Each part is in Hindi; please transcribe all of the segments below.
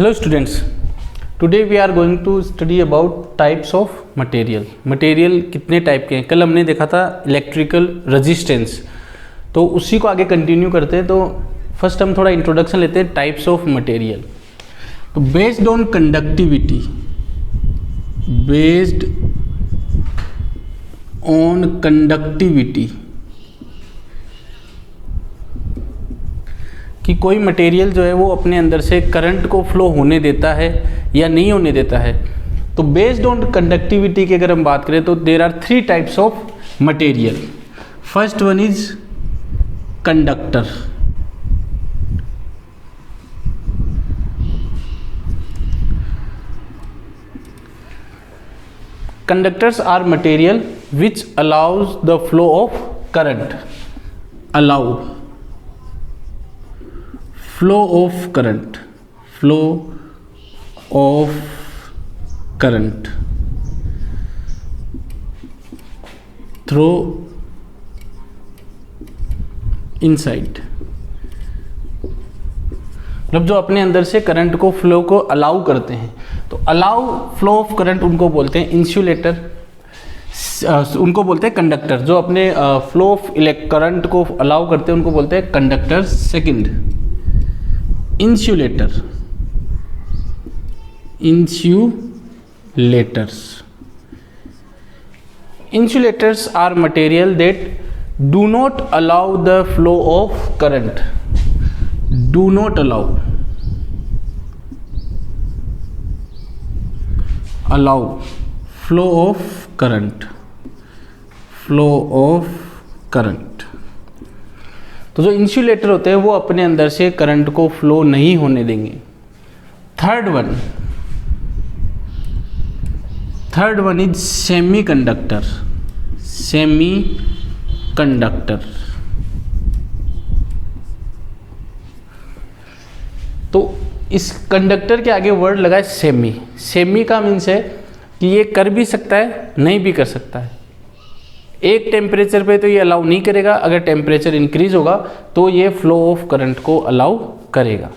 Hello students, today we are going to study about types of material. Material कितने टाइप के हैं? कल हमने देखा था इलेक्ट्रिकल रेजिस्टेंस, तो उसी को आगे कंटिन्यू करते हैं। तो फर्स्ट हम थोड़ा इंट्रोडक्शन लेते हैं टाइप्स ऑफ मटेरियल। तो बेस्ड ऑन कंडक्टिविटी कि कोई मटेरियल जो है वो अपने अंदर से करंट को फ्लो होने देता है या नहीं होने देता है। तो बेस्ड ऑन कंडक्टिविटी की अगर हम बात करें तो there are 3 types of material. First one is conductor. Conductors are material which allows the flow of current, flow of current through inside, मतलब जो अपने अंदर से करंट को फ्लो को अलाउ करते हैं। तो अलाउ फ्लो ऑफ करंट उनको बोलते हैं इंसुलेटर, उनको बोलते हैं कंडक्टर। जो अपने फ्लो ऑफ करंट को अलाउ करते हैं उनको बोलते हैं conductor. Second insulators are material that do not allow the flow of current, flow of current. तो जो इंसुलेटर होते हैं वो अपने अंदर से करंट को फ्लो नहीं होने देंगे। Third one is semi conductor. तो इस कंडक्टर के आगे वर्ड लगा है सेमी। सेमी का मीन्स है कि ये कर भी सकता है, नहीं भी कर सकता है। एक टेम्परेचर पे तो ये अलाउ नहीं करेगा, अगर टेम्परेचर इंक्रीज होगा तो ये फ्लो ऑफ करंट को अलाउ करेगा।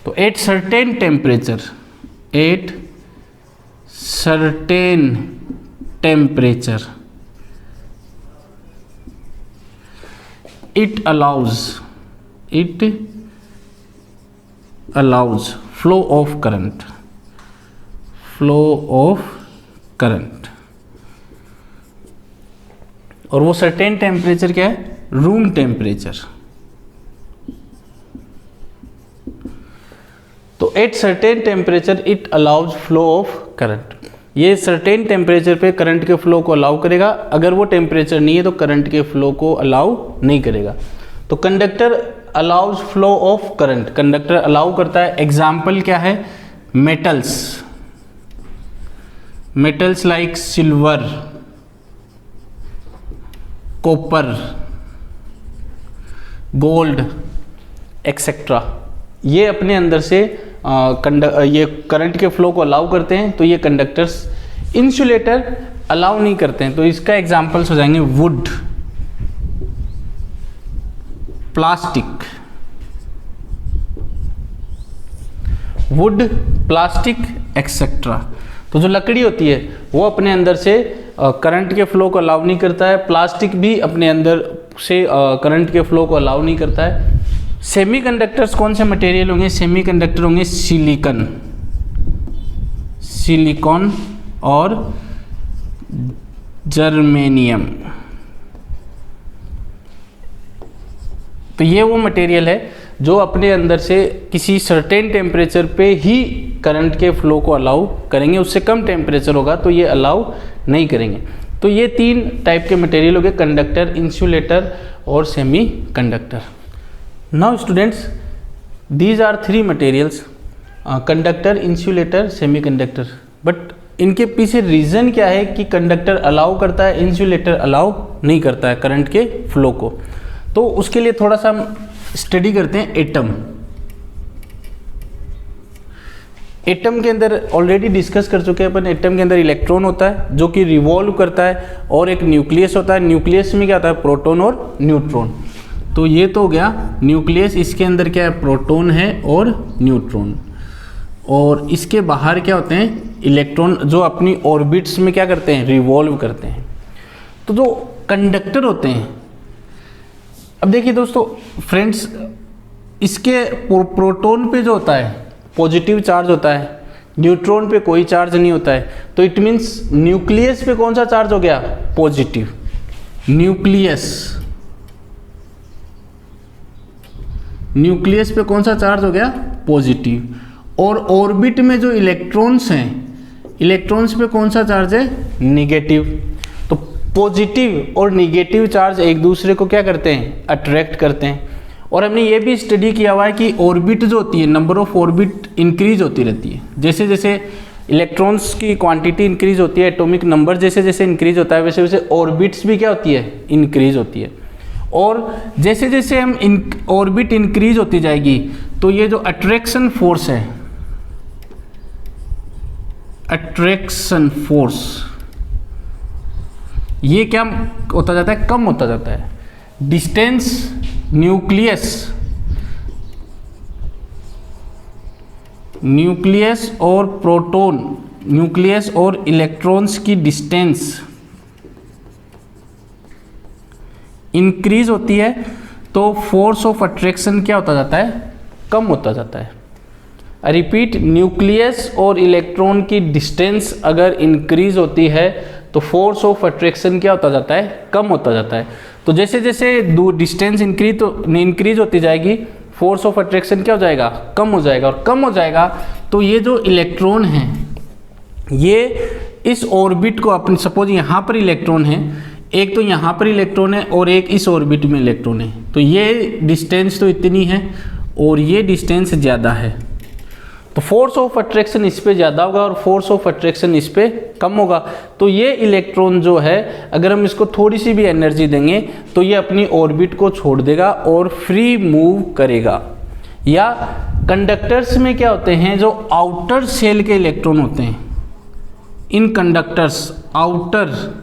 तो at certain temperature it allows flow of current, और वो सर्टेन टेम्परेचर क्या है? Room temperature. तो at certain temperature it allows flow of current. ये सर्टेन टेम्परेचर पे करंट के फ्लो को अलाउ करेगा, अगर वो टेम्परेचर नहीं है तो करंट के फ्लो को अलाउ नहीं करेगा। तो conductor allows flow of current, conductor allow करता है। एग्जाम्पल क्या है? Metals like silver, copper, gold etcetera, ये अपने अंदर से ये करंट के फ्लो को अलाउ करते हैं। तो ये कंडक्टर्स। इंसुलेटर अलाउ नहीं करते हैं। तो इसका एग्जांपल्स हो जाएंगे वुड, प्लास्टिक एक्सेट्रा। तो जो लकड़ी होती है वो अपने अंदर से करंट के फ्लो को अलाउ नहीं करता है। प्लास्टिक भी अपने अंदर से करंट के फ्लो को अलाउ नहीं करता है। सेमीकंडक्टर्स कौन से मटेरियल होंगे? सेमीकंडक्टर होंगे सिलिकॉन और जर्मेनियम। तो ये वो मटेरियल है जो अपने अंदर से किसी सर्टेन टेम्परेचर पे ही करंट के फ्लो को अलाउ करेंगे, उससे कम टेम्परेचर होगा तो ये अलाउ नहीं करेंगे। तो ये 3 टाइप के मटेरियल हो गए, कंडक्टर, इंसुलेटर और semiconductor. Now students, these are 3 materials, conductor, insulator, semiconductor. But इनके पीछे रीज़न क्या है कि कंडक्टर अलाउ करता है, इंसुलेटर अलाउ नहीं करता है करंट के फ्लो को। तो उसके लिए थोड़ा सा हम स्टडी करते हैं एटम। एटम के अंदर ऑलरेडी डिस्कस कर चुके हैं अपन। एटम के अंदर इलेक्ट्रॉन होता है जो कि रिवॉल्व करता है, और एक न्यूक्लियस होता है। न्यूक्लियस में क्या होता है? प्रोटॉन और न्यूट्रॉन। तो ये तो हो गया न्यूक्लियस, इसके अंदर क्या है? प्रोटॉन है और न्यूट्रॉन। और इसके बाहर क्या होते हैं इलेक्ट्रॉन, जो अपनी ऑर्बिट्स में क्या करते हैं, रिवॉल्व करते हैं। तो जो कंडक्टर होते हैं, अब देखिए दोस्तों फ्रेंड्स, इसके प्रोटॉन पे जो होता है पॉजिटिव चार्ज होता है, न्यूट्रॉन पे कोई चार्ज नहीं होता है। तो इट मीन्स न्यूक्लियस पे कौन सा चार्ज हो गया, पॉजिटिव। न्यूक्लियस पे कौन सा चार्ज हो गया, पॉजिटिव। और ऑर्बिट में जो इलेक्ट्रॉन्स हैं, इलेक्ट्रॉन्स पे कौन सा चार्ज है, नेगेटिव। तो पॉजिटिव और नेगेटिव चार्ज एक दूसरे को क्या करते हैं, अट्रैक्ट करते हैं। और हमने ये भी स्टडी किया हुआ है कि ऑर्बिट जो होती है, नंबर ऑफ ऑर्बिट इंक्रीज होती रहती है। जैसे जैसे इलेक्ट्रॉन्स की क्वांटिटी इंक्रीज होती है, एटॉमिक नंबर जैसे जैसे इंक्रीज होता है, वैसे वैसे ऑर्बिट्स भी क्या होती है, इंक्रीज होती है। और जैसे जैसे हम ऑर्बिट इंक्रीज होती जाएगी तो ये जो अट्रैक्शन फोर्स है, अट्रैक्शन फोर्स, ये क्या होता जाता है, कम होता जाता है। डिस्टेंस न्यूक्लियस और प्रोटॉन, न्यूक्लियस और इलेक्ट्रॉन्स की डिस्टेंस इंक्रीज होती है तो फोर्स ऑफ अट्रैक्शन क्या होता जाता है, कम होता जाता है। रिपीट, न्यूक्लियस और इलेक्ट्रॉन की डिस्टेंस अगर इंक्रीज होती है तो फोर्स ऑफ अट्रैक्शन क्या होता जाता है, कम होता जाता है। तो जैसे जैसे डिस्टेंस इंक्रीज होती जाएगी, फोर्स ऑफ अट्रैक्शन क्या हो जाएगा, कम हो जाएगा। और कम हो जाएगा तो ये जो इलेक्ट्रॉन हैं, ये इस ऑर्बिट को अपनी, सपोज यहाँ पर इलेक्ट्रॉन है, एक तो यहाँ पर इलेक्ट्रॉन है और एक इस ऑर्बिट में इलेक्ट्रॉन है, तो ये डिस्टेंस तो इतनी है और ये डिस्टेंस ज़्यादा है, तो फोर्स ऑफ अट्रैक्शन इस पे ज़्यादा होगा और फोर्स ऑफ अट्रैक्शन इस पे कम होगा। तो ये इलेक्ट्रॉन जो है, अगर हम इसको थोड़ी सी भी एनर्जी देंगे तो ये अपनी ऑर्बिट को छोड़ देगा और फ्री मूव करेगा। या कंडक्टर्स में क्या होते हैं, जो आउटर सेल के इलेक्ट्रॉन होते हैं, in conductors outer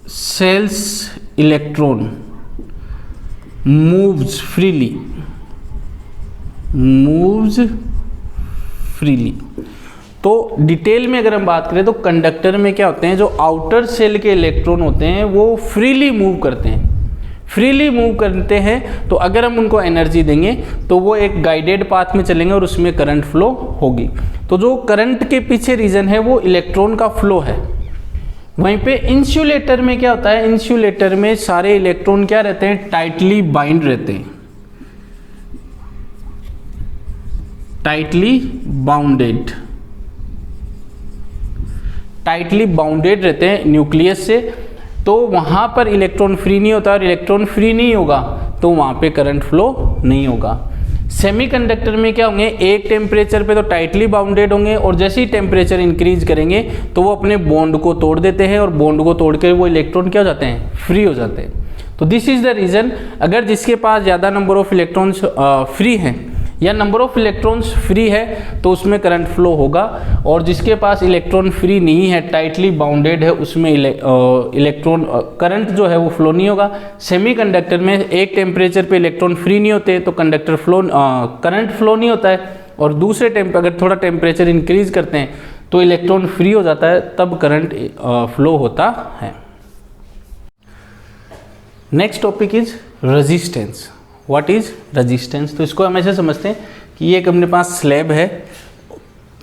shells electron moves freely. तो डिटेल में अगर हम बात करें तो कंडक्टर में क्या होते हैं, जो आउटर सेल के इलेक्ट्रॉन होते हैं वो फ्रीली मूव करते हैं। तो अगर हम उनको एनर्जी देंगे तो वो एक गाइडेड पाथ में चलेंगे और उसमें करंट फ्लो होगी। तो जो करंट के पीछे रीजन है वो इलेक्ट्रॉन का फ्लो है। वहीं पे इंसुलेटर में क्या होता है, इंसुलेटर में सारे इलेक्ट्रॉन क्या रहते हैं, टाइटली बाइंड रहते हैं, टाइटली बाउंडेड रहते हैं न्यूक्लियस से। तो वहाँ पर इलेक्ट्रॉन फ्री नहीं होता, और इलेक्ट्रॉन फ्री नहीं होगा तो वहाँ पे करंट फ्लो नहीं होगा। सेमीकंडक्टर में क्या होंगे, एक टेम्परेचर पे तो टाइटली बाउंडेड होंगे और जैसे ही टेम्परेचर इंक्रीज करेंगे तो वो अपने बॉन्ड को तोड़ देते हैं और बॉन्ड को तोड़कर वो इलेक्ट्रॉन क्या हो जाते हैं, फ्री हो जाते हैं। तो दिस इज द रीज़न, अगर जिसके पास ज़्यादा नंबर ऑफ इलेक्ट्रॉन्स फ्री हैं या नंबर ऑफ इलेक्ट्रॉन्स फ्री है तो उसमें करंट फ्लो होगा, और जिसके पास इलेक्ट्रॉन फ्री नहीं है, टाइटली बाउंडेड है, उसमें इलेक्ट्रॉन करंट जो है वो फ्लो नहीं होगा। सेमीकंडक्टर में एक टेम्परेचर पे इलेक्ट्रॉन फ्री नहीं होते तो करंट फ्लो नहीं होता है, और दूसरे अगर थोड़ा टेम्परेचर इंक्रीज करते हैं तो इलेक्ट्रॉन फ्री हो जाता है, तब करंट फ्लो होता है। Next topic is resistance. What is resistance? तो इसको हम ऐसे समझते हैं कि ये एक अपने पास स्लैब है,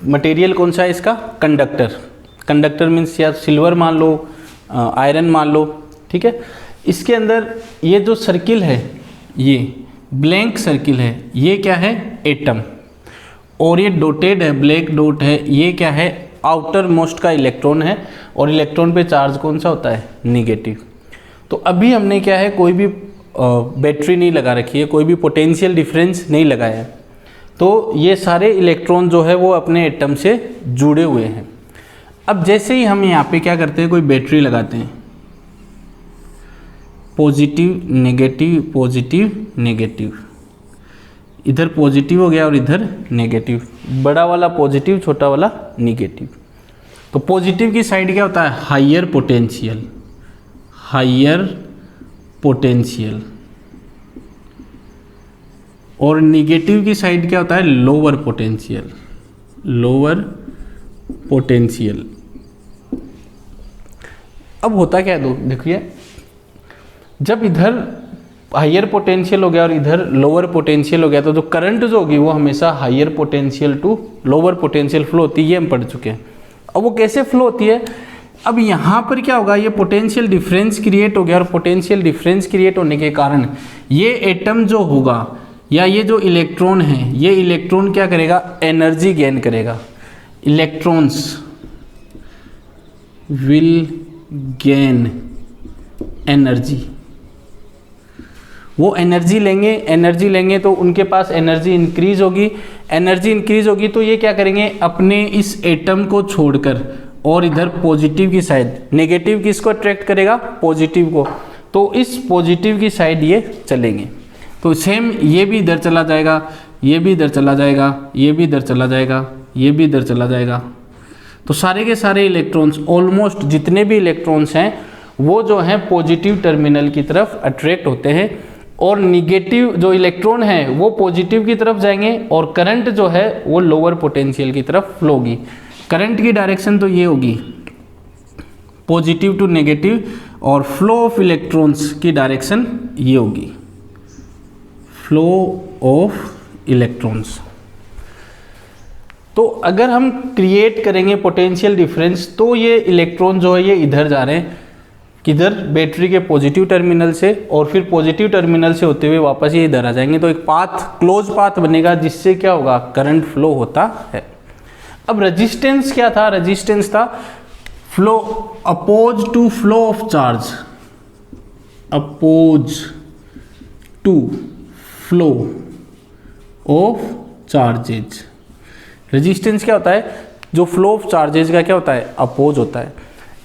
मटेरियल कौन सा है इसका, कंडक्टर मीन्स या सिल्वर मान लो, आयरन मान लो, ठीक है। इसके अंदर ये जो सर्किल है, ये ब्लैंक सर्किल है, ये क्या है, एटम, और ये डॉटेड है, ब्लैक डॉट है, ये क्या है, आउटर मोस्ट का इलेक्ट्रॉन है, और इलेक्ट्रॉन पे चार्ज कौन सा होता है, निगेटिव। तो अभी हमने क्या है, कोई भी बैटरी नहीं लगा रखी है, कोई भी पोटेंशियल डिफरेंस नहीं लगाया है, तो ये सारे इलेक्ट्रॉन जो है वो अपने एटम से जुड़े हुए हैं। अब जैसे ही हम यहाँ पे क्या करते हैं, कोई बैटरी लगाते हैं, पॉजिटिव नेगेटिव, इधर पॉजिटिव हो गया और इधर नेगेटिव, बड़ा वाला पॉजिटिव, छोटा वाला नेगेटिव। तो पॉजिटिव की साइड क्या होता है, हायर पोटेंशियल, और निगेटिव की साइड क्या होता है, लोअर पोटेंशियल, लोअर पोटेंशियल। अब होता क्या है देखिए, जब इधर हायर पोटेंशियल हो गया और इधर लोअर पोटेंशियल हो गया तो जो करंट जो होगी वो हमेशा higher potential to lower potential flow होती है, ये हम पढ़ चुके हैं। अब वो कैसे फ्लो होती है, अब यहाँ पर क्या होगा, ये पोटेंशियल डिफरेंस क्रिएट हो गया और पोटेंशियल डिफरेंस क्रिएट होने के कारण ये एटम जो होगा या ये जो इलेक्ट्रॉन है, ये इलेक्ट्रॉन क्या करेगा, एनर्जी गेन करेगा। इलेक्ट्रॉन्स विल गेन एनर्जी, वो एनर्जी लेंगे तो उनके पास एनर्जी इंक्रीज होगी, तो ये क्या करेंगे, अपने इस एटम को छोड़कर और इधर पॉजिटिव की साइड, नेगेटिव किसको अट्रैक्ट करेगा, पॉजिटिव को, तो इस पॉजिटिव की साइड ये चलेंगे। तो सेम ये भी इधर चला जाएगा, ये भी इधर चला जाएगा, ये भी इधर चला जाएगा, ये भी इधर चला जाएगा। तो सारे के सारे इलेक्ट्रॉन्स, ऑलमोस्ट जितने भी इलेक्ट्रॉन्स हैं वो जो हैं पॉजिटिव टर्मिनल की तरफ अट्रैक्ट होते हैं और निगेटिव जो इलेक्ट्रॉन है वो पॉजिटिव की तरफ जाएंगे और करंट जो है वो लोअर पोटेंशियल की तरफ फ्लो होगी। करंट की डायरेक्शन तो ये होगी पॉजिटिव टू नेगेटिव और फ्लो ऑफ इलेक्ट्रॉन्स की डायरेक्शन ये होगी फ्लो ऑफ इलेक्ट्रॉन्स। तो अगर हम क्रिएट करेंगे पोटेंशियल डिफरेंस तो ये इलेक्ट्रॉन जो है ये इधर जा रहे हैं, किधर, बैटरी के पॉजिटिव टर्मिनल से, और फिर पॉजिटिव टर्मिनल से होते हुए वापस ये इधर आ जाएंगे। तो एक पाथ, क्लोज पाथ बनेगा जिससे क्या होगा, करंट फ्लो होता है। अब रेजिस्टेंस क्या था, रेजिस्टेंस था flow oppose to flow of charge, oppose to flow of charges. Resistance क्या होता है, जो फ्लो ऑफ चार्जेज का क्या होता है, अपोज होता है।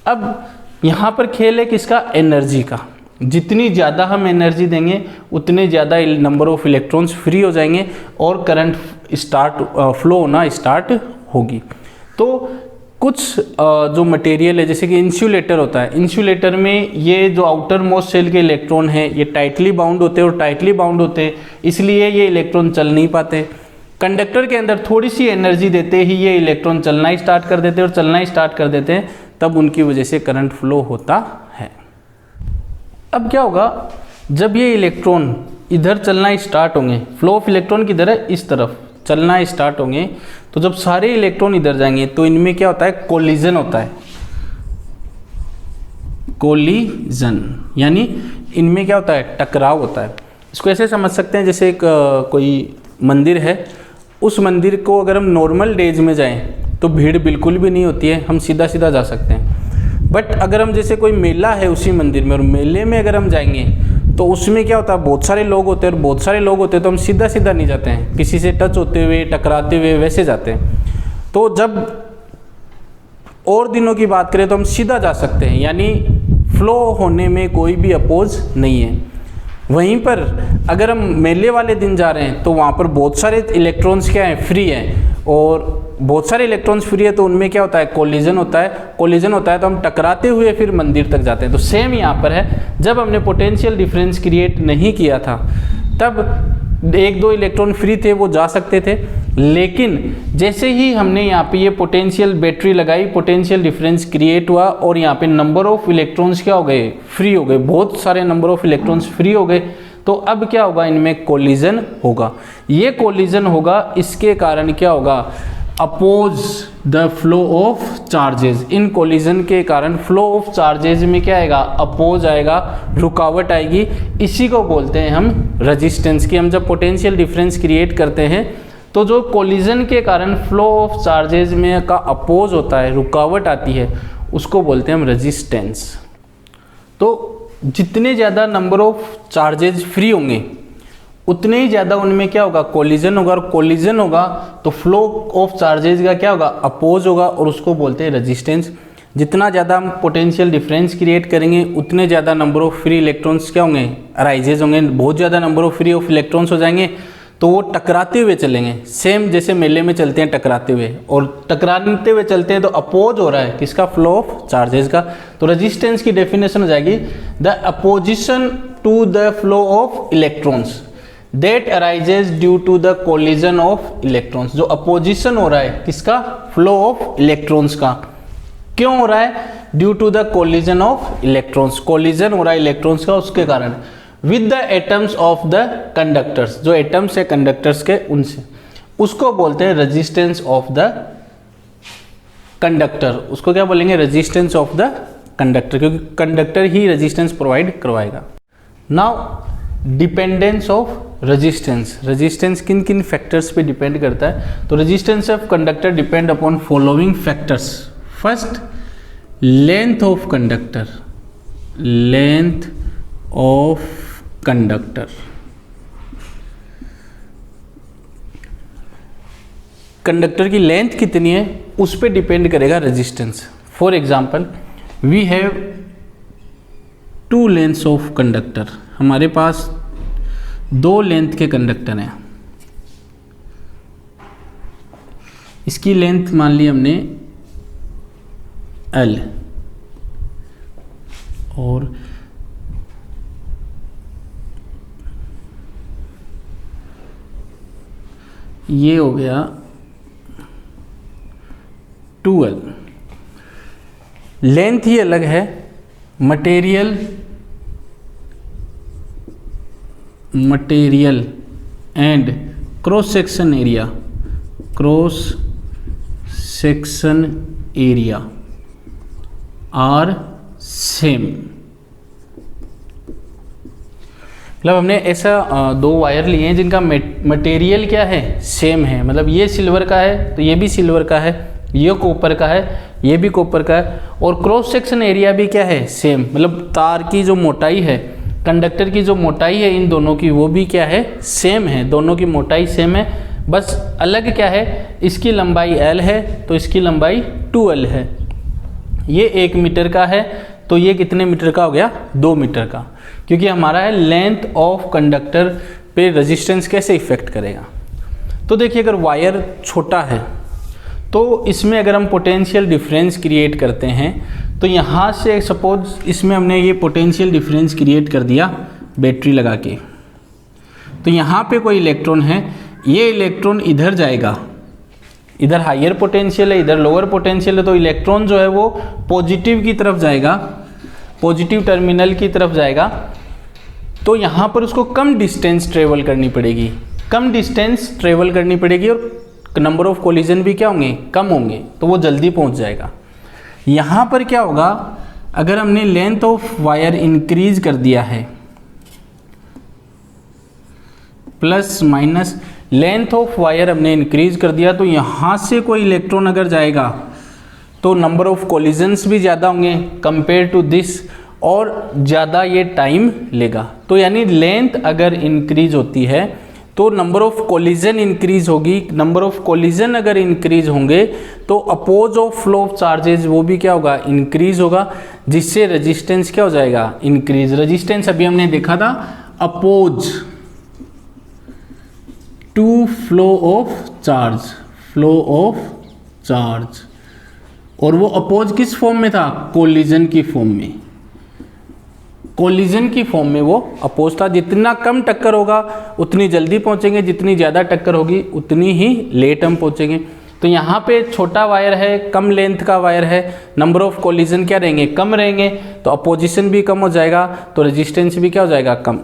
अब यहाँ पर खेल है किसका, एनर्जी का। जितनी ज़्यादा हम एनर्जी देंगे उतने ज़्यादा नंबर ऑफ इलेक्ट्रॉन्स फ्री हो जाएंगे और करंट फ्लो होना स्टार्ट होगी। तो कुछ जो मटेरियल है जैसे कि इंसुलेटर होता है, इंसुलेटर में ये जो आउटर मोस्ट सेल के इलेक्ट्रॉन है ये टाइटली बाउंड होते हैं और टाइटली बाउंड होते हैं इसलिए ये इलेक्ट्रॉन चल नहीं पाते। कंडक्टर के अंदर थोड़ी सी एनर्जी देते ही ये इलेक्ट्रॉन चलना स्टार्ट कर देते हैं और चलना स्टार्ट कर देते हैं, तब उनकी वजह से करंट फ्लो होता है। अब क्या होगा, जब ये इलेक्ट्रॉन इधर चलना स्टार्ट होंगे, फ्लो ऑफ इलेक्ट्रॉन किधर है, इस तरफ चलना स्टार्ट होंगे, तो जब सारे इलेक्ट्रॉन इधर जाएंगे तो इनमें क्या होता है, कोलिजन होता है। कोलिजन यानी इनमें क्या होता है, टकराव होता है। इसको ऐसे समझ सकते हैं जैसे एक कोई मंदिर है, उस मंदिर को अगर हम नॉर्मल डेज में जाएं तो भीड़ बिल्कुल भी नहीं होती है, हम सीधा सीधा जा सकते हैं। बट अगर हम जैसे कोई मेला है उसी मंदिर में और मेले में अगर हम जाएंगे तो उसमें क्या होता है, बहुत सारे लोग होते हैं और बहुत सारे लोग होते हैं तो हम सीधा सीधा नहीं जाते हैं, किसी से टच होते हुए, टकराते हुए वैसे जाते हैं। तो जब और दिनों की बात करें तो हम सीधा जा सकते हैं, यानी फ्लो होने में कोई भी अपोज नहीं है। वहीं पर अगर हम मेले वाले दिन जा रहे हैं तो वहाँ पर बहुत सारे इलेक्ट्रॉन्स क्या हैं, फ्री हैं, और बहुत सारे इलेक्ट्रॉन्स फ्री है तो उनमें क्या होता है, कोलिजन होता है। कोलिजन होता है तो हम टकराते हुए फिर मंदिर तक जाते हैं। तो सेम यहाँ पर है, जब हमने पोटेंशियल डिफरेंस क्रिएट नहीं किया था तब एक दो इलेक्ट्रॉन फ्री थे, वो जा सकते थे, लेकिन जैसे ही हमने यहाँ पे ये पोटेंशियल बैटरी लगाई, पोटेंशियल डिफरेंस क्रिएट हुआ और यहाँ पे नंबर ऑफ इलेक्ट्रॉन्स क्या हो गए, फ्री हो गए, बहुत सारे नंबर ऑफ इलेक्ट्रॉन्स फ्री हो गए। तो अब क्या होगा, इनमें कोलिजन होगा। ये कोलिजन होगा, इसके कारण क्या होगा, oppose the flow of charges. इन कोलिजन के कारण फ्लो ऑफ चार्जेस में क्या आएगा, अपोज आएगा, रुकावट आएगी। इसी को बोलते हैं हम रेजिस्टेंस की। हम जब पोटेंशियल डिफरेंस क्रिएट करते हैं तो जो कोलिजन के कारण फ्लो ऑफ चार्जेस में का अपोज होता है, रुकावट आती है, उसको बोलते हैं हम रेजिस्टेंस। तो जितने ज़्यादा नंबर ऑफ चार्जेस फ्री होंगे उतने ही ज़्यादा उनमें क्या होगा, कोलिजन होगा, और कोलिजन होगा तो फ्लो ऑफ चार्जेस का क्या होगा, अपोज होगा, और उसको बोलते हैं रेजिस्टेंस। जितना ज़्यादा हम पोटेंशियल डिफरेंस क्रिएट करेंगे उतने ज़्यादा नंबर ऑफ फ्री इलेक्ट्रॉन्स क्या होंगे, अराइजेज होंगे। बहुत ज़्यादा number of free of electrons हो जाएंगे तो वो टकराते हुए चलेंगे, सेम जैसे मेले में चलते हैं टकराते हुए, और टकराते हुए चलते हैं तो अपोज हो रहा है किसका, फ्लो ऑफ चार्जेस का। तो रेजिस्टेंस की डेफिनेशन हो जाएगी the opposition to the flow of electrons. That arises due to the collision of electrons, जो अपोजिशन हो रहा है किसका, फ्लो ऑफ इलेक्ट्रॉन्स का, क्यों हो रहा है, due to the collision of electrons, collision हो रहा है इलेक्ट्रॉन्स का उसके कारण, with the atoms of the conductors, जो एटम्स है कंडक्टर्स के उनसे, उसको बोलते हैं रेजिस्टेंस ऑफ द कंडक्टर, उसको क्या बोलेंगे, रेजिस्टेंस ऑफ द कंडक्टर, क्योंकि कंडक्टर ही रेजिस्टेंस प्रोवाइड करवाएगा। Now dependence of resistance, resistance किन किन फैक्टर्स पे डिपेंड करता है, तो resistance of conductor depend upon following factors. First, length of conductor, length of conductor, conductor की लेंथ कितनी है उस पर डिपेंड करेगा resistance. For example we have 2 lengths of conductor, हमारे पास 2 लेंथ के कंडक्टर हैं, इसकी लेंथ मान ली हमने L और ये हो गया 2L, लेंथ ही अलग है, material and cross section area, cross section area are same. मतलब हमने ऐसा 2 वायर लिए हैं जिनका मटेरियल क्या है, सेम है, मतलब ये सिल्वर का है तो ये भी सिल्वर का है, ये कॉपर का है ये भी कॉपर का है, और क्रॉस सेक्शन एरिया भी क्या है, सेम, मतलब तार की जो मोटाई है, कंडक्टर की जो मोटाई है इन दोनों की वो भी क्या है, सेम है, दोनों की मोटाई सेम है, बस अलग क्या है, इसकी लंबाई L है तो इसकी लंबाई 2L है, ये 1 मीटर का है तो ये कितने मीटर का हो गया, 2 मीटर का, क्योंकि हमारा है लेंथ ऑफ कंडक्टर पे रेजिस्टेंस कैसे इफेक्ट करेगा। तो देखिए अगर वायर छोटा है तो इसमें अगर हम पोटेंशियल डिफरेंस क्रिएट करते हैं तो यहाँ से सपोज इसमें हमने ये पोटेंशियल डिफरेंस क्रिएट कर दिया बैटरी लगा के, तो यहाँ पे कोई इलेक्ट्रॉन है, ये इलेक्ट्रॉन इधर जाएगा, इधर हायर पोटेंशियल है इधर लोअर पोटेंशियल है, तो इलेक्ट्रॉन जो है वो पॉजिटिव की तरफ जाएगा, पॉजिटिव टर्मिनल की तरफ जाएगा, तो यहाँ पर उसको कम डिस्टेंस ट्रेवल करनी पड़ेगी, कम डिस्टेंस ट्रेवल करनी पड़ेगी और नंबर ऑफ कोलिजन भी क्या होंगे, कम होंगे, तो वो जल्दी पहुँच जाएगा। यहाँ पर क्या होगा, अगर हमने लेंथ ऑफ वायर इंक्रीज कर दिया है, plus minus length of wire हमने इंक्रीज कर दिया, तो यहाँ से कोई इलेक्ट्रॉन अगर जाएगा तो नंबर ऑफ कोलिजन्स भी ज़्यादा होंगे कंपेयर टू दिस, और ज़्यादा ये टाइम लेगा। तो यानी लेंथ अगर इंक्रीज होती है तो नंबर ऑफ कोलिजन इंक्रीज होगी, नंबर ऑफ कोलिजन अगर इंक्रीज होंगे तो oppose of flow of charges वो भी क्या होगा, इंक्रीज होगा, जिससे रेजिस्टेंस क्या हो जाएगा, इंक्रीज। रेजिस्टेंस अभी हमने देखा था oppose to flow of charge, flow of charge, और वो अपोज किस फॉर्म में था, कोलिजन की फॉर्म में, कोलिजन की फॉर्म में वो अपोज था। जितना कम टक्कर होगा उतनी जल्दी पहुंचेंगे, जितनी ज़्यादा टक्कर होगी उतनी ही लेट हम पहुंचेंगे। तो यहाँ पे छोटा वायर है, कम लेंथ का वायर है, नंबर ऑफ कोलिजन क्या रहेंगे, कम रहेंगे, तो अपोजिशन भी कम हो जाएगा, तो रेजिस्टेंस भी क्या हो जाएगा, कम।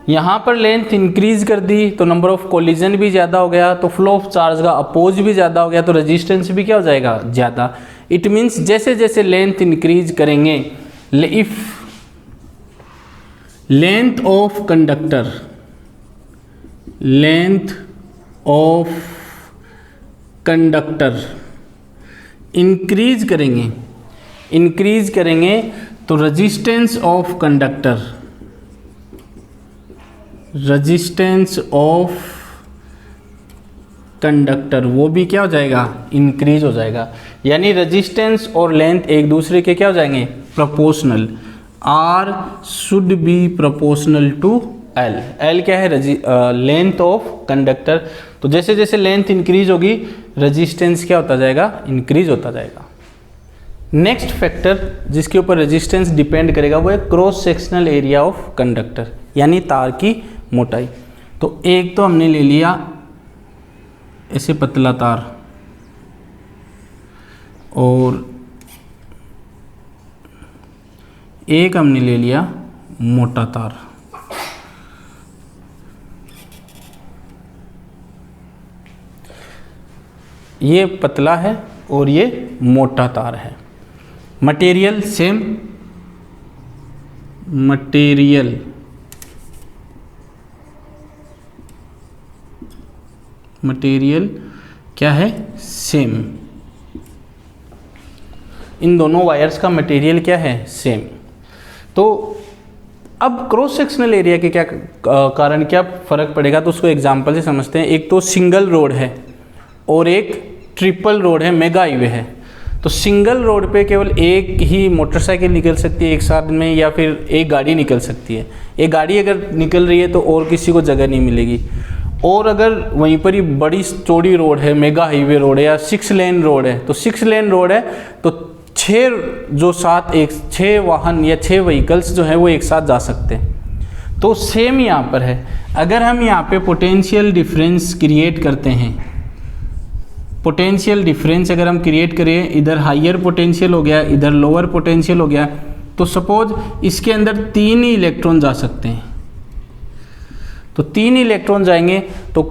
यहाँ पर लेंथ इंक्रीज कर दी तो नंबर ऑफ कोलिजन भी ज़्यादा हो गया, तो फ्लो ऑफ चार्ज का अपोज भी ज़्यादा हो गया, तो रेजिस्टेंस भी क्या हो जाएगा, ज़्यादा। इट मीन्स जैसे जैसे लेंथ इंक्रीज करेंगे, if length of conductor, length of conductor increase करेंगे, इंक्रीज करेंगे तो resistance of conductor, resistance of conductor वो भी क्या हो जाएगा, इंक्रीज हो जाएगा। यानी रेजिस्टेंस और लेंथ एक दूसरे के क्या हो जाएंगे, proportional. R should be proportional to L. L क्या है, लेंथ ऑफ कंडक्टर। तो जैसे जैसे लेंथ इंक्रीज होगी रेजिस्टेंस क्या होता जाएगा, इंक्रीज होता जाएगा। नेक्स्ट फैक्टर जिसके ऊपर रेजिस्टेंस डिपेंड करेगा वो है cross sectional area of conductor, यानी तार की मोटाई। तो एक तो हमने ले लिया ऐसे पतला तार और एक हमने ले लिया मोटा तार। ये पतला है और ये मोटा तार है। मटेरियल सेम, मटेरियल क्या है, सेम। इन दोनों वायर्स का मटेरियल क्या है, सेम। तो अब क्रॉस सेक्शनल एरिया के क्या कारण क्या फ़र्क पड़ेगा, तो उसको एग्जांपल से समझते हैं। एक तो सिंगल रोड है और एक ट्रिपल रोड है, मेगा हाईवे है। तो सिंगल रोड पे केवल एक ही मोटरसाइकिल निकल सकती है एक साथ में, या फिर एक गाड़ी निकल सकती है। एक गाड़ी अगर निकल रही है तो और किसी को जगह नहीं मिलेगी। और अगर वहीं पर ही बड़ी चौड़ी रोड है, मेगा हाईवे रोड है या 6 लेन रोड है, तो 6 लेन रोड है तो 6 वाहन या 6 व्हीकल्स जो है वो एक साथ जा सकते हैं। तो सेम यहाँ पर है। अगर हम यहाँ पे पोटेंशियल डिफरेंस क्रिएट करते हैं, पोटेंशियल डिफरेंस अगर हम क्रिएट करें, इधर हाइयर पोटेंशियल हो गया, इधर लोअर पोटेंशियल हो गया, तो सपोज इसके अंदर 3 ही इलेक्ट्रॉन जा सकते हैं। तो 3 ही इलेक्ट्रॉन जाएंगे तो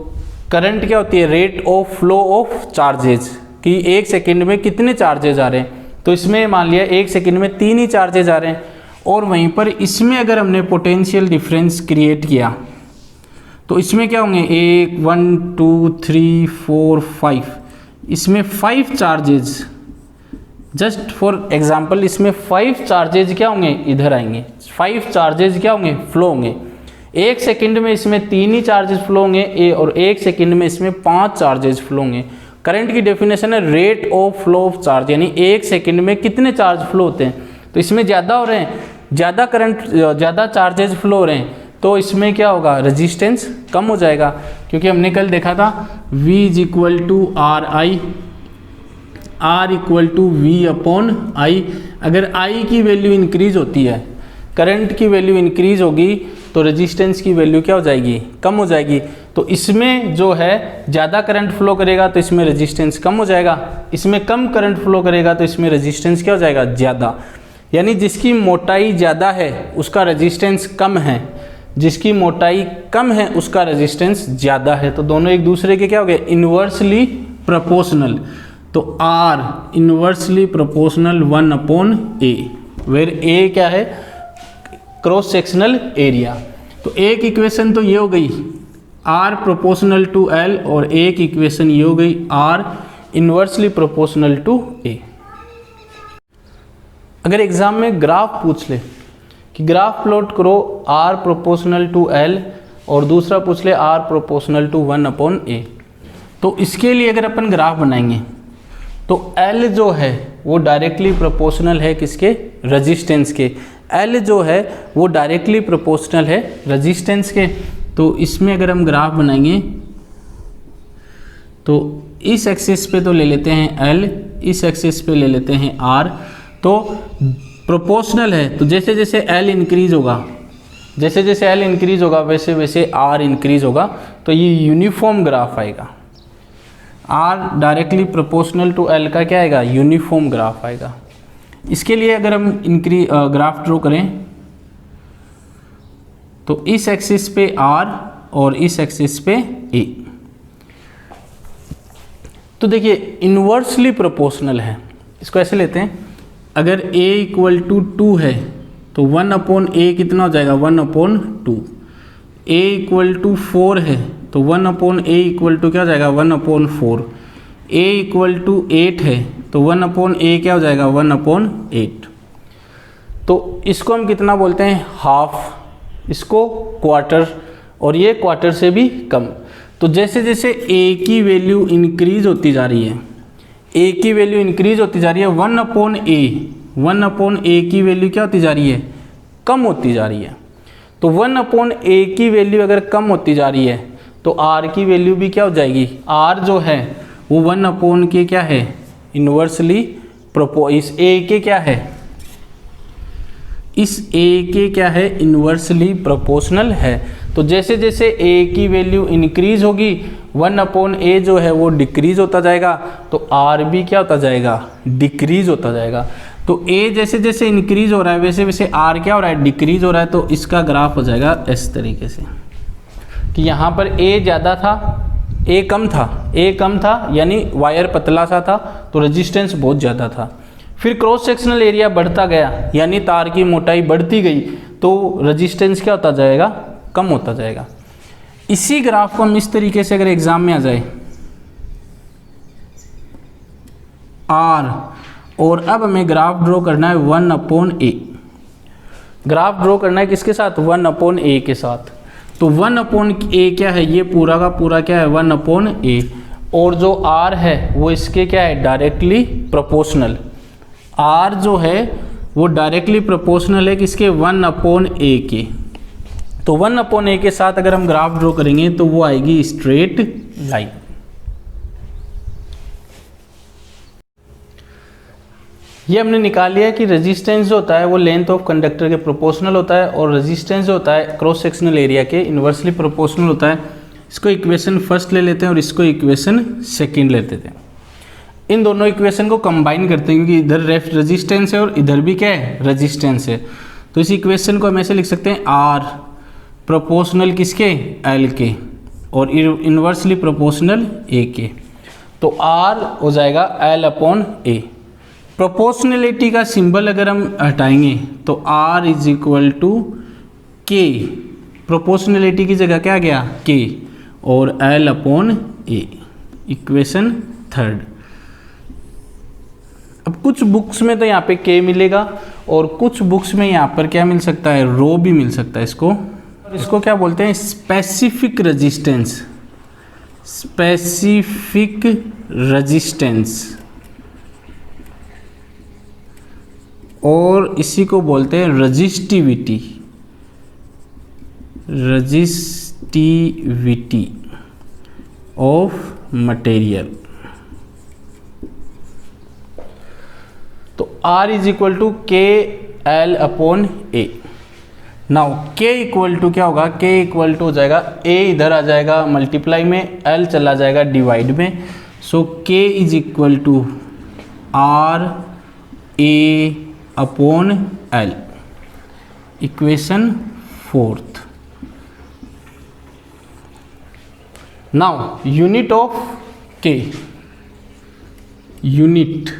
करंट क्या होती है, rate of flow of charges, कि 1 सेकेंड में कितने चार्जेज आ रहे हैं। तो इसमें मान लिया 1 सेकेंड में 3 ही चार्जेज आ रहे हैं। और वहीं पर इसमें अगर हमने पोटेंशियल डिफरेंस क्रिएट किया तो इसमें क्या होंगे, 1 2 3 4 5, इसमें 5 चार्जेज, जस्ट फॉर एग्जांपल इसमें 5 चार्जेज क्या होंगे, इधर आएंगे। 5 चार्जेज क्या होंगे, फ्लो होंगे। 1 सेकेंड में इसमें 3 ही चार्जेस फ्लो होंगे और 1 सेकेंड में इसमें 5 चार्जेस फ्लो होंगे। करंट की डेफिनेशन है rate of flow of charge, यानी 1 सेकेंड में कितने चार्ज फ्लो होते हैं। तो इसमें ज़्यादा हो रहे हैं, ज़्यादा करंट, ज़्यादा चार्जेस फ्लो हो रहे हैं, तो इसमें क्या होगा, रेजिस्टेंस कम हो जाएगा। क्योंकि हमने कल देखा था V = RI, R = V/I। अगर I की वैल्यू इंक्रीज होती है, करंट की वैल्यू इंक्रीज होगी तो रेजिस्टेंस की वैल्यू क्या हो जाएगी, कम हो जाएगी। तो इसमें जो है ज़्यादा करंट फ्लो करेगा तो इसमें रेजिस्टेंस कम हो जाएगा, इसमें कम करंट फ्लो करेगा तो इसमें रेजिस्टेंस क्या हो जाएगा, ज़्यादा। यानी जिसकी मोटाई ज़्यादा है उसका रेजिस्टेंस कम है, जिसकी मोटाई कम है उसका रेजिस्टेंस ज़्यादा है। तो दोनों एक दूसरे के क्या हो गए, इन्वर्सली प्रोपोर्शनल। तो R inversely proportional 1/A, where A क्या है, क्रॉस सेक्शनल एरिया। तो एक इक्वेशन तो ये हो गई R प्रोपोर्शनल टू L, और एक इक्वेशन ये हो गई R inversely proportional to A। अगर एग्जाम में ग्राफ पूछ ले कि ग्राफ प्लॉट करो R प्रोपोर्शनल टू L, और दूसरा पूछ ले R प्रोपोर्शनल टू 1/A, तो इसके लिए अगर अपन ग्राफ बनाएंगे तो L जो है वो डायरेक्टली प्रोपोर्शनल है किसके, रेजिस्टेंस के। L जो है वो डायरेक्टली प्रोपोर्शनल है रेजिस्टेंस के। तो इसमें अगर हम ग्राफ बनाएंगे तो इस एक्सिस पे तो ले लेते हैं L, इस एक्सिस पे ले लेते हैं R। तो प्रोपोर्शनल है, तो जैसे जैसे L इंक्रीज होगा, जैसे जैसे L इंक्रीज होगा वैसे वैसे R इंक्रीज होगा, तो ये यूनिफॉर्म ग्राफ आएगा। R directly proportional to L का क्या आएगा, यूनिफॉर्म ग्राफ आएगा। इसके लिए अगर हम ग्राफ ड्रॉ करें तो इस एक्सिस पे R और इस एक्सिस पे A। तो देखिए इन्वर्सली प्रोपोर्शनल है, इसको ऐसे लेते हैं। अगर A = 2 है तो 1/A कितना हो जाएगा, 1/2। A = 4 है तो 1/A = क्या हो जाएगा, 1/4। A = 8 है तो 1/A क्या हो जाएगा, 1/8। तो इसको हम कितना बोलते हैं, हाफ, इसको क्वार्टर, और ये क्वार्टर से भी कम। तो जैसे जैसे A की वैल्यू इंक्रीज होती जा रही है, A की वैल्यू इंक्रीज होती जा रही है, 1/A की वैल्यू क्या होती जा रही है, कम होती जा रही है। तो 1/A की वैल्यू अगर कम होती जा रही है तो R की वैल्यू भी क्या हो जाएगी, R जो है वो 1/K क्या है, इन्वर्सली इस A के क्या है, इस A के क्या है, इन्वर्सली प्रोपोर्शनल है। तो जैसे जैसे ए की वैल्यू इंक्रीज होगी 1/a जो है वो डिक्रीज होता जाएगा, तो आर भी क्या होता जाएगा, डिक्रीज होता जाएगा। तो ए जैसे जैसे इंक्रीज हो रहा है वैसे वैसे आर क्या हो रहा है, डिक्रीज हो रहा है। तो इसका ग्राफ हो जाएगा इस तरीके से कि यहाँ पर ए ज़्यादा था, ए कम था यानी वायर पतला सा था तो रेजिस्टेंस बहुत ज़्यादा था। फिर क्रॉस सेक्शनल एरिया बढ़ता गया यानी तार की मोटाई बढ़ती गई तो रेजिस्टेंस क्या होता जाएगा, कम होता जाएगा। इसी ग्राफ को हम इस तरीके से अगर एग्जाम में आ जाए आर, और अब हमें ग्राफ ड्रॉ करना है 1/a। ग्राफ ड्रॉ करना है किसके साथ, 1/a के साथ। तो 1/a क्या है, ये पूरा का पूरा क्या है 1/a, और जो r है वो इसके क्या है, डायरेक्टली प्रोपोर्शनल। r जो है वो डायरेक्टली प्रोपोर्शनल है किसके, 1/a के। तो 1/a के साथ अगर हम ग्राफ ड्रॉ करेंगे तो वो आएगी स्ट्रेट लाइन। ये हमने निकाल लिया कि रेजिस्टेंस जो होता है वो लेंथ ऑफ कंडक्टर के प्रोपोर्शनल होता है, और रेजिस्टेंस जो होता है क्रॉस सेक्शनल एरिया के इन्वर्सली प्रोपोर्शनल होता है। इसको इक्वेशन फर्स्ट ले लेते हैं और इसको इक्वेशन सेकंड ले लेते हैं। इन दोनों इक्वेशन को कंबाइन करते हैं क्योंकि इधर रेजिस्टेंस है और इधर भी क्या है, रेजिस्टेंस है। तो इस इक्वेशन को हम ऐसे लिख सकते हैं आर प्रोपोर्शनल किसके, एल के, और इन्वर्सली प्रोपोर्शनल ए के। तो आर हो जाएगा L/A। प्रोपोर्शनलिटी का सिंबल अगर हम हटाएंगे तो R = K, प्रोपोर्शनलिटी की जगह क्या आ गया K, और L/A, इक्वेशन थर्ड। अब कुछ बुक्स में तो यहाँ पे K मिलेगा और कुछ बुक्स में यहाँ पर क्या मिल सकता है, रो भी मिल सकता है। इसको क्या बोलते हैं, स्पेसिफिक रेजिस्टेंस, स्पेसिफिक रेजिस्टेंस, और इसी को बोलते हैं रजिस्टिविटी, रजिस्टिविटी ऑफ मटेरियल। तो R = KL/A। नाउ K = क्या होगा, K = हो जाएगा A इधर आ जाएगा मल्टीप्लाई में, L चला जाएगा डिवाइड में। सो K = RA/L, equation fourth. Now unit of K, unit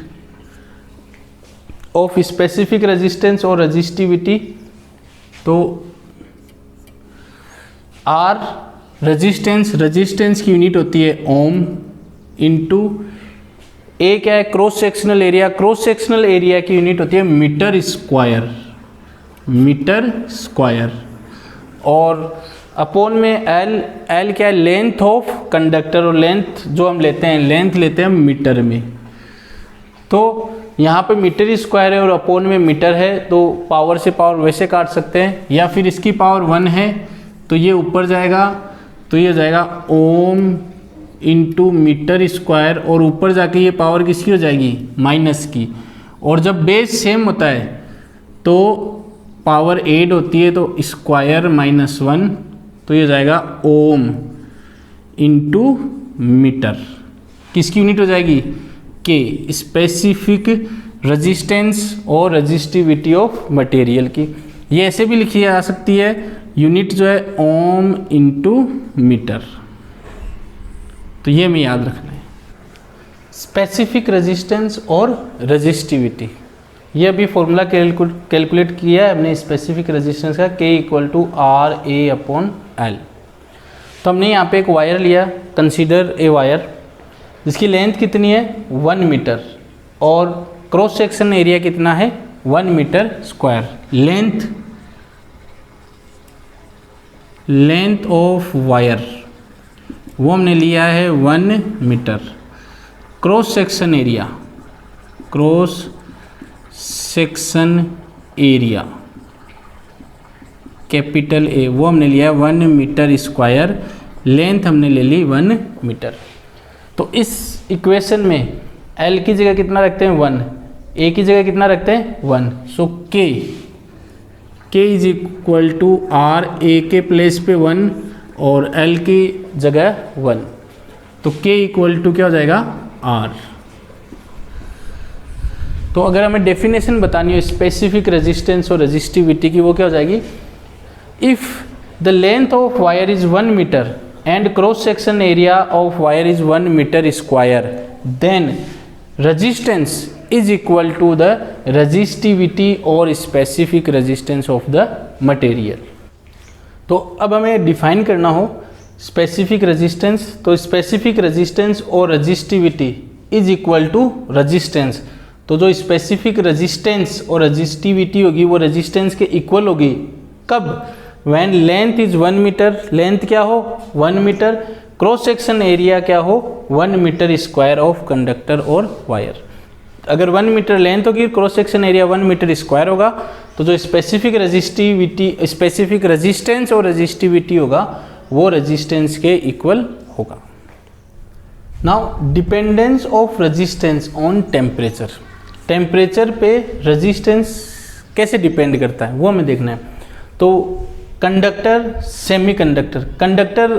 of specific resistance और रेजिस्टिविटी। तो R रेजिस्टेंस की यूनिट होती है ओम, इंटू A क्या है, cross sectional area, cross sectional area की यूनिट होती है मीटर स्क्वायर, मीटर स्क्वायर, और अपॉन में L क्या है, लेंथ ऑफ कंडक्टर, और लेंथ जो हम लेते हैं, लेंथ लेते हैं मीटर में। तो यहाँ पे मीटर स्क्वायर है और अपॉन में मीटर है, तो पावर से पावर वैसे काट सकते हैं, या फिर इसकी पावर 1 है तो ये ऊपर जाएगा, तो ये जाएगा ओम इंटू मीटर स्क्वायर, और ऊपर जाके ये पावर किसकी हो जाएगी, माइनस की। और जब बेस सेम होता है तो पावर ऐड होती है, तो स्क्वायर -1, तो ये जाएगा ओम इंटू मीटर, किसकी यूनिट हो जाएगी, के, स्पेसिफिक रेजिस्टेंस और रेजिस्टिविटी ऑफ मटेरियल की। ये ऐसे भी लिखी जा सकती है, यूनिट जो है ओम इंटू मीटर। तो ये हमें याद रखना है, स्पेसिफिक रेजिस्टेंस और रेजिस्टिविटी। ये अभी फॉर्मूला कैलकुलेट किया है हमने स्पेसिफिक रेजिस्टेंस का, K = RA/L। तो हमने यहाँ पे एक वायर लिया, कंसीडर ए वायर जिसकी लेंथ कितनी है 1 मीटर, और क्रॉस सेक्शन एरिया कितना है 1 metre square. Length of wire वो हमने लिया है 1 meter. Cross section area capital A वो हमने लिया 1 मीटर स्क्वायर, लेंथ हमने ले ली 1 मीटर। तो इस इक्वेशन में L की जगह कितना रखते हैं 1, A की जगह कितना रखते हैं 1। So K K is equal to R, A के प्लेस पे 1 और L की जगह 1, तो K इक्वल टू क्या हो जाएगा R। तो अगर हमें डेफिनेशन बतानी हो स्पेसिफिक रेजिस्टेंस और रेजिस्टिविटी की, वो क्या हो जाएगी, if the length of wire is 1 metre and cross section area of wire is 1 metre square, then resistance is equal to the resistivity और specific resistance of the material. तो अब हमें डिफाइन करना हो स्पेसिफिक रेजिस्टेंस, तो स्पेसिफिक रेजिस्टेंस और resistivity is equal to resistance. तो जो स्पेसिफिक रेजिस्टेंस और रेजिस्टिविटी होगी वो रेजिस्टेंस के इक्वल होगी, कब, when length is 1 meter, length क्या हो 1 मीटर, क्रॉस सेक्शन एरिया क्या हो 1 मीटर स्क्वायर ऑफ कंडक्टर और वायर। अगर 1 मीटर लेंथ होगी, cross section area 1 metre square होगा, तो जो स्पेसिफिक रेजिस्टेंस और रेजिस्टिविटी होगा वो रेजिस्टेंस के इक्वल होगा। Now dependence of resistance on temperature, temperature पे रेजिस्टेंस कैसे डिपेंड करता है वो हमें देखना है। तो कंडक्टर, सेमी कंडक्टर, कंडक्टर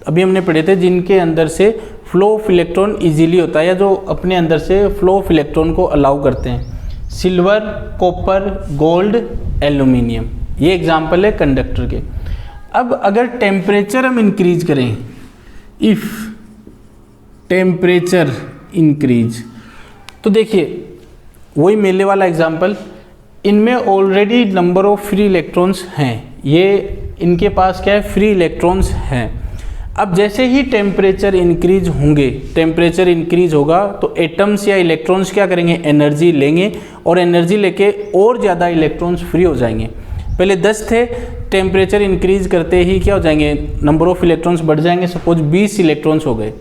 अभी हमने पढ़े थे जिनके अंदर से फ्लो ऑफ इलेक्ट्रॉन इजीली होता है, या जो अपने अंदर से फ्लो ऑफ इलेक्ट्रॉन को अलाउ करते हैं, सिल्वर, कॉपर, गोल्ड, एल्यूमिनियम, ये एग्जाम्पल है कंडक्टर के। अब अगर टेम्परेचर हम इंक्रीज करें, इफ़ टेम्परेचर इंक्रीज, तो देखिए वही मेले वाला एग्जाम्पल, इनमें already number of free electrons हैं, ये इनके पास क्या है फ्री इलेक्ट्रॉन्स हैं। अब जैसे ही टेम्परेचर इंक्रीज होंगे, टेम्परेचर इंक्रीज होगा तो एटम्स या इलेक्ट्रॉन्स क्या करेंगे, एनर्जी लेंगे और एनर्जी लेके और ज़्यादा इलेक्ट्रॉन्स फ्री हो जाएंगे। पहले 10 थे, टेम्परेचर इंक्रीज करते ही क्या हो जाएंगे, नंबर ऑफ इलेक्ट्रॉन्स बढ़ जाएंगे, सपोज 20 इलेक्ट्रॉन्स हो गए।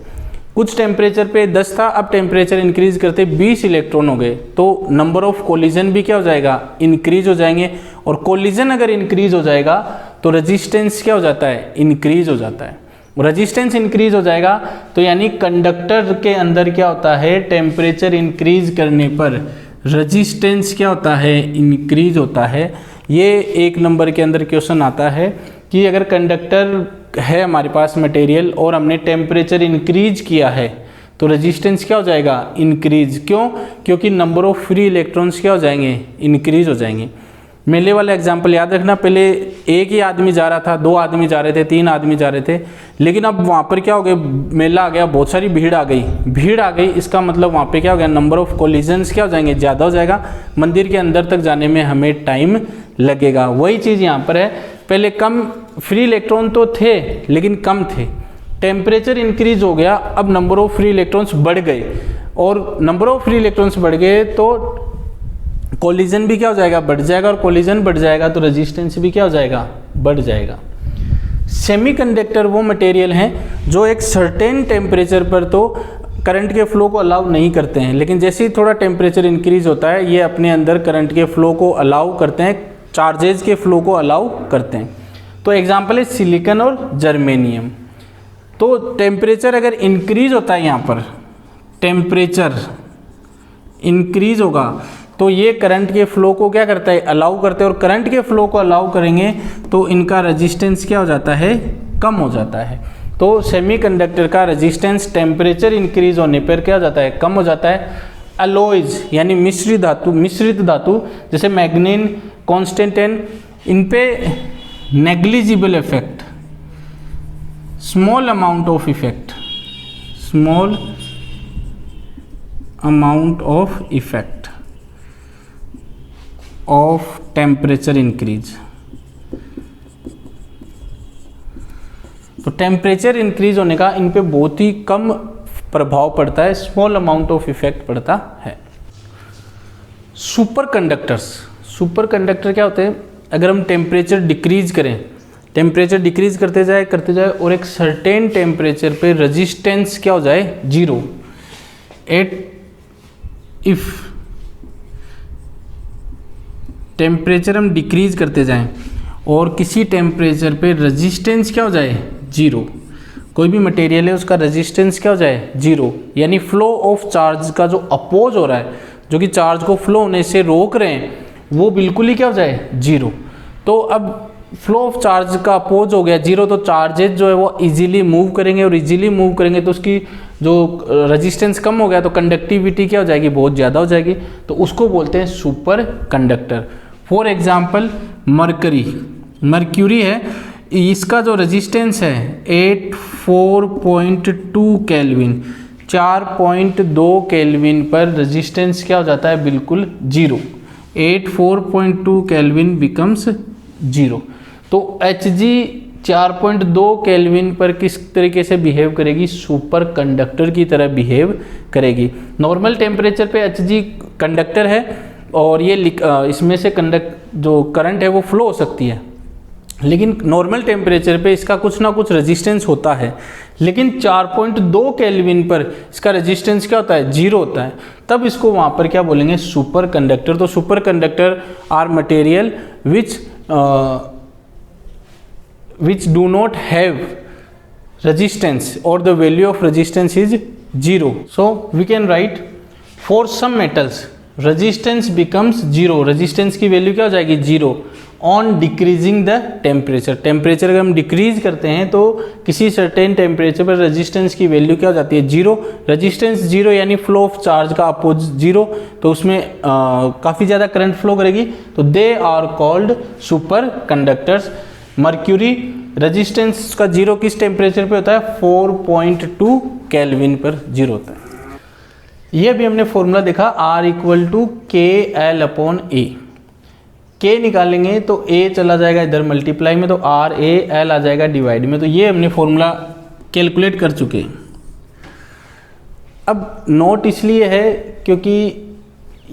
कुछ टेम्परेचर पे 10 था, अब टेम्परेचर इंक्रीज करते 20 इलेक्ट्रॉन हो गए, तो नंबर ऑफ कोलिजन भी क्या हो जाएगा, इंक्रीज हो जाएंगे। और कोलिजन अगर इंक्रीज हो जाएगा तो रेजिस्टेंस क्या हो जाता है, इंक्रीज हो जाता है। रेजिस्टेंस इंक्रीज हो जाएगा तो यानी कंडक्टर के अंदर क्या होता है, टेम्परेचर इंक्रीज करने पर रेजिस्टेंस क्या होता है, इंक्रीज होता है। ये 1 नंबर के अंदर क्वेश्चन आता है कि अगर कंडक्टर है हमारे पास मटेरियल और हमने टेम्परेचर इंक्रीज किया है तो रेजिस्टेंस क्या हो जाएगा, इंक्रीज। क्यों, क्योंकि नंबर ऑफ फ्री इलेक्ट्रॉन्स क्या हो जाएंगे, इंक्रीज हो जाएंगे। मेले वाला एग्जाम्पल याद रखना, पहले एक ही आदमी जा रहा था, 2 आदमी जा रहे थे, 3 आदमी जा रहे थे, लेकिन अब वहाँ पर क्या हो गया, मेला आ गया, बहुत सारी भीड़ आ गई, इसका मतलब वहाँ पे क्या हो गया, नंबर ऑफ कोलिजन्स क्या हो जाएंगे, ज़्यादा हो जाएगा। मंदिर के अंदर तक जाने में हमें टाइम लगेगा। वही चीज़ यहाँ पर है, पहले कम फ्री इलेक्ट्रॉन तो थे लेकिन कम थे, टेम्परेचर इंक्रीज हो गया, अब नंबर ऑफ फ्री इलेक्ट्रॉन्स बढ़ गए, और नंबर ऑफ फ्री इलेक्ट्रॉन्स बढ़ गए तो कोलिजन भी क्या हो जाएगा, बढ़ जाएगा, और कोलिजन बढ़ जाएगा तो रेजिस्टेंस भी क्या हो जाएगा, बढ़ जाएगा। सेमीकंडक्टर वो मटेरियल हैं जो एक सर्टेन टेम्परेचर पर तो करंट के फ्लो को अलाउ नहीं करते हैं, लेकिन जैसे ही थोड़ा टेम्परेचर इंक्रीज होता है ये अपने अंदर करंट के फ्लो को अलाउ करते हैं, चार्जेस के फ्लो को अलाउ करते हैं। तो एग्जाम्पल है सिलिकॉन और जर्मेनियम। तो टेम्परेचर अगर इंक्रीज होता है, यहाँ पर टेम्परेचर इंक्रीज होगा तो ये करंट के फ्लो को क्या करता है, अलाउ करते हैं, और करंट के फ्लो को अलाउ करेंगे तो इनका रेजिस्टेंस क्या हो जाता है, कम हो जाता है। तो सेमीकंडक्टर का रेजिस्टेंस टेम्परेचर इंक्रीज होने पर क्या हो जाता है, कम हो जाता है। अलॉयज यानी मिश्रित धातु जैसे मैग्नीन, कॉन्स्टेंटेन, इन पे negligible effect, small amount of effect of temperature increase. तो टेम्परेचर इंक्रीज होने का इन पे बहुत ही कम प्रभाव पड़ता है, स्मॉल अमाउंट ऑफ इफेक्ट पड़ता है। सुपर कंडक्टर क्या होते हैं, अगर हम टेम्परेचर डिक्रीज करें, टेम्परेचर डिक्रीज करते जाए और एक सर्टेन टेम्परेचर पे रेजिस्टेंस क्या हो जाए, 0। इफ टेम्परेचर हम डिक्रीज करते जाएं और किसी टेम्परेचर पे रेजिस्टेंस क्या हो जाए, 0, कोई भी मटेरियल है उसका रेजिस्टेंस क्या हो जाए, 0, यानी फ्लो ऑफ चार्ज का जो अपोज हो रहा है, जो कि चार्ज को फ्लो होने से रोक रहे हैं, वो बिल्कुल ही क्या हो जाए, 0। तो अब फ्लो ऑफ चार्ज का अपोज हो गया जीरो, तो चार्जेज जो है वो इजीली मूव करेंगे, और इजीली मूव करेंगे तो उसकी जो रेजिस्टेंस कम हो गया तो कंडक्टिविटी क्या हो जाएगी, बहुत ज़्यादा हो जाएगी, तो उसको बोलते हैं super conductor. For example mercury है, इसका जो रेजिस्टेंस है 84.2 केल्विन, 4.2 केल्विन पर रेजिस्टेंस क्या हो जाता है, बिल्कुल जीरो। 84.2 kelvin becomes zero. तो Hg 4.2 केल्विन पर किस तरीके से बिहेव करेगी, सुपर कंडक्टर की तरह बिहेव करेगी। नॉर्मल टेम्परेचर पे Hg कंडक्टर है, और ये इसमें से जो करंट है वो फ्लो हो सकती है, लेकिन नॉर्मल टेम्परेचर पे इसका कुछ ना कुछ रेजिस्टेंस होता है, लेकिन 4.2 केल्विन पर इसका रेजिस्टेंस क्या होता है, जीरो होता है, तब इसको वहाँ पर क्या बोलेंगे, सुपर कंडक्टर। तो superconductor are material which do not have resistance or the value of resistance is zero. So we can write for some metals resistance becomes zero, resistance की वैल्यू क्या हो जाएगी, zero, on decreasing the temperature. Temperature अगर हम डिक्रीज करते हैं तो किसी सर्टेन टेम्परेचर पर रेजिस्टेंस की वैल्यू क्या हो जाती है, जीरो। रेजिस्टेंस जीरो यानी फ्लो ऑफ चार्ज का अपोज जीरो, तो उसमें काफ़ी ज़्यादा करंट फ्लो करेगी, तो they are called superconductors. Mercury resistance का जीरो किस टेम्परेचर पे होता है, 4.2 केल्विन पर जीरो होता है। ये भी हमने फॉर्मूला देखा, R equal to KL/A। K निकालेंगे तो A चला जाएगा इधर मल्टीप्लाई में, तो RAL आ जाएगा डिवाइड में, तो ये हमने फॉर्मूला कैलकुलेट कर चुके हैं। अब नोट इसलिए है क्योंकि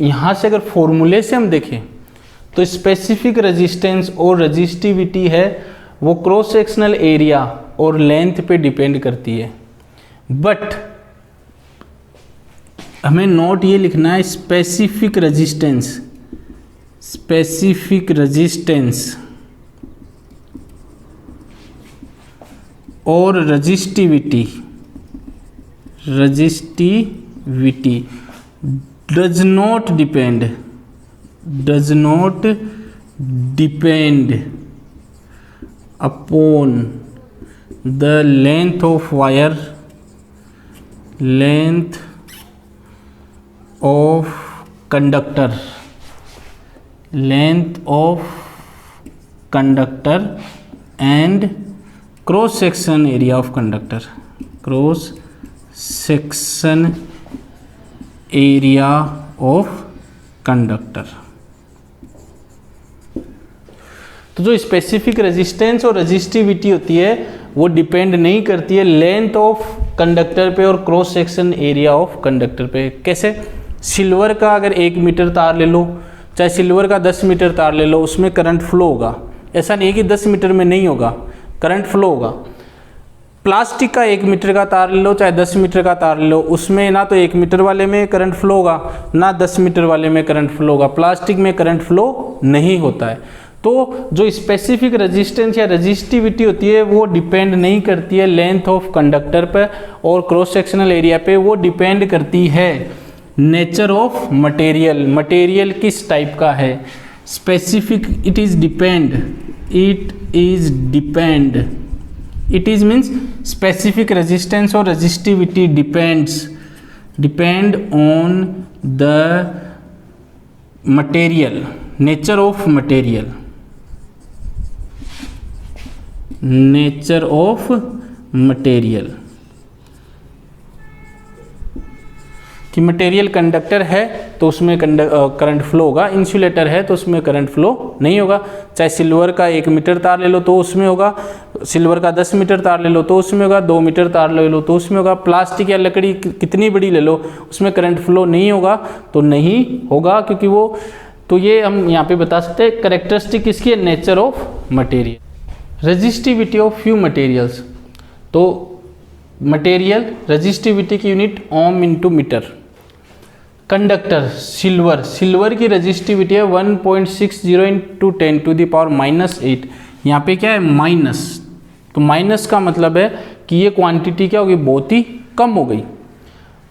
यहाँ से अगर फॉर्मूले से हम देखें तो स्पेसिफिक रेजिस्टेंस और रेजिस्टिविटी है वो क्रॉस सेक्शनल एरिया और लेंथ पे डिपेंड करती है, बट हमें नोट ये लिखना है स्पेसिफिक रेजिस्टेंस और resistivity does not depend upon the length of wire, length of conductor and cross section area of conductor, cross section area of conductor. तो जो स्पेसिफिक रेजिस्टेंस और रेजिस्टिविटी होती है वो डिपेंड नहीं करती है लेंथ ऑफ कंडक्टर पे और cross section area of conductor पे। कैसे, सिल्वर का अगर 1 मीटर तार ले लो, चाहे सिल्वर का 10 मीटर तार ले लो, उसमें करंट फ्लो होगा। ऐसा नहीं है कि 10 मीटर में नहीं होगा, करंट फ्लो होगा। प्लास्टिक का 1 मीटर का तार ले लो, चाहे 10 मीटर का तार ले लो, उसमें ना तो 1 मीटर वाले में करंट फ्लो होगा, ना 10 मीटर वाले में करंट फ्लो होगा। प्लास्टिक में करंट फ्लो नहीं होता है। तो जो स्पेसिफिक रेजिस्टेंस या रेजिस्टिविटी होती है वो डिपेंड नहीं करती है लेंथ ऑफ कंडक्टर पर और क्रॉस सेक्शनल एरिया पे, वो डिपेंड करती है नेचर ऑफ मटेरियल, मटेरियल किस टाइप का है। Specific it is means specific resistance और resistivity depend on the material, nature of material, कि मटेरियल कंडक्टर है तो उसमें करंट फ्लो होगा, इंसुलेटर है तो उसमें करंट फ्लो नहीं होगा। चाहे सिल्वर का 1 मीटर तार ले लो तो उसमें होगा, सिल्वर का 10 मीटर तार ले लो तो उसमें होगा, 2 मीटर तार ले लो तो उसमें होगा। प्लास्टिक या लकड़ी कितनी बड़ी ले लो उसमें करंट फ्लो नहीं होगा, तो नहीं होगा क्योंकि वो, तो ये हम यहाँ पे बता सकते हैं कैरेक्टरिस्टिक किसकी है, nature of material. Resistivity of few materials, तो मटेरियल रेजिस्टिविटी की unit ohm into meter. Conductor silver की रेजिस्टिविटी है 1.60 इंटू 10⁻⁻8। यहाँ पे क्या है, माइनस, तो माइनस का मतलब है कि ये क्वांटिटी क्या होगी, बहुत ही कम हो गई।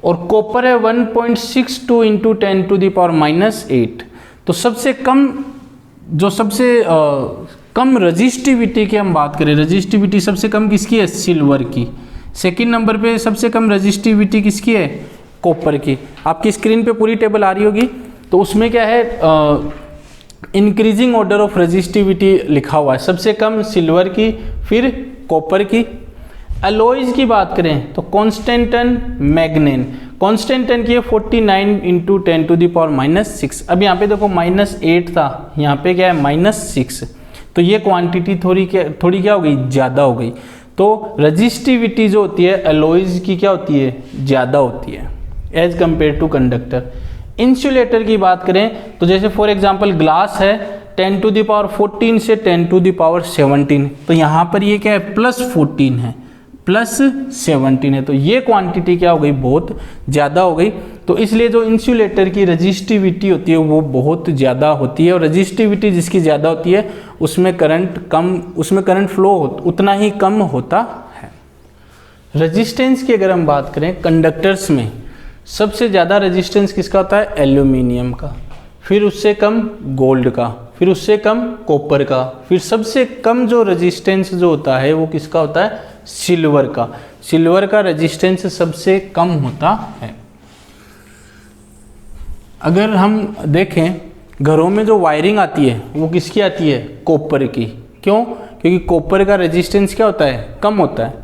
और कॉपर है 1.62 इंटू 10⁻⁸। तो सबसे कम जो सबसे कम रजिस्टिविटी की हम बात करें, रजिस्टिविटी सबसे कम किसकी है? सिल्वर की। सेकंड नंबर पे सबसे कम रजिस्टिविटी किसकी है? कॉपर की। आपकी स्क्रीन पे पूरी टेबल आ रही होगी, तो उसमें क्या है, इंक्रीजिंग ऑर्डर ऑफ रजिस्टिविटी लिखा हुआ है। सबसे कम सिल्वर की, फिर कॉपर की। अलॉयज की बात करें तो कॉन्स्टेंटन, मैग्नेन। कॉन्स्टेंटन की है 49 इंटू 10⁻⁻⁶। अब यहाँ पे देखो -8 था, यहाँ पे क्या है -6, तो ये क्वांटिटी थोड़ी क्या हो गई? ज़्यादा हो गई। तो रजिस्टिविटी जो होती है अलॉयज की क्या होती है? ज़्यादा होती है as compared to conductor. Insulator की बात करें तो जैसे फॉर एग्जांपल ग्लास है 10⁻14 से 10⁻17, तो यहाँ पर ये क्या है? +14 है, +17 है, तो ये क्वांटिटी क्या हो गई? बहुत ज़्यादा हो गई। तो इसलिए जो इंसुलेटर की रजिस्टिविटी होती है वो बहुत ज़्यादा होती है, और रजिस्टिविटी जिसकी ज़्यादा होती है उसमें करंट फ्लो उतना ही कम होता है। रेजिस्टेंस की अगर हम बात करें कंडक्टर्स में, सबसे ज़्यादा रेजिस्टेंस किसका होता है? एल्यूमिनियम का, फिर उससे कम गोल्ड का, फिर उससे कम कॉपर का, फिर सबसे कम जो रेजिस्टेंस जो होता है वो किसका होता है? सिल्वर का। सिल्वर का रेजिस्टेंस सबसे कम होता है। अगर हम देखें घरों में जो वायरिंग आती है वो किसकी आती है? कॉपर की। क्यों? क्योंकि कॉपर का रेजिस्टेंस क्या होता है? कम होता है।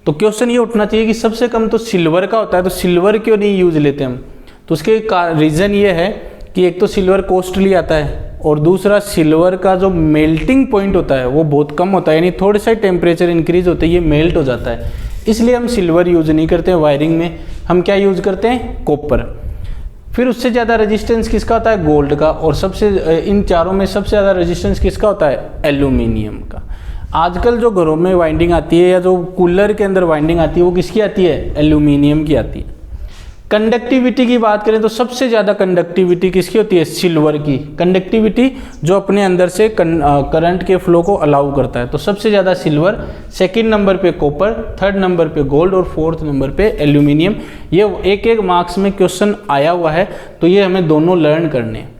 तो क्वेश्चन ये उठना चाहिए कि सबसे कम तो सिल्वर का होता है, तो सिल्वर क्यों नहीं यूज लेते हम? तो उसके रीज़न ये है कि एक तो सिल्वर कॉस्टली आता है, और दूसरा सिल्वर का जो मेल्टिंग पॉइंट होता है वो बहुत कम होता है, यानी थोड़ा सा टेम्परेचर इंक्रीज होते ही ये मेल्ट हो जाता है। इसलिए हम सिल्वर यूज नहीं करते हैं वायरिंग में, हम क्या यूज करते हैं? कॉपर। फिर उससे ज़्यादा रेजिस्टेंस किसका होता है? गोल्ड का। और इन चारों में सबसे ज़्यादा रेजिस्टेंस किसका होता है? एल्यूमिनियम का। आजकल जो घरों में वाइंडिंग आती है या जो कूलर के अंदर वाइंडिंग आती है वो किसकी आती है? एल्यूमिनियम की आती है। कंडक्टिविटी की बात करें तो सबसे ज़्यादा कंडक्टिविटी किसकी होती है? सिल्वर की। कंडक्टिविटी जो अपने अंदर से करंट के फ्लो को अलाउ करता है, तो सबसे ज़्यादा सिल्वर, सेकंड नंबर पे कॉपर, थर्ड नंबर पे गोल्ड और फोर्थ नंबर पे एल्यूमिनियम। ये एक मार्क्स में क्वेश्चन आया हुआ है, तो ये हमें दोनों लर्न करने हैं।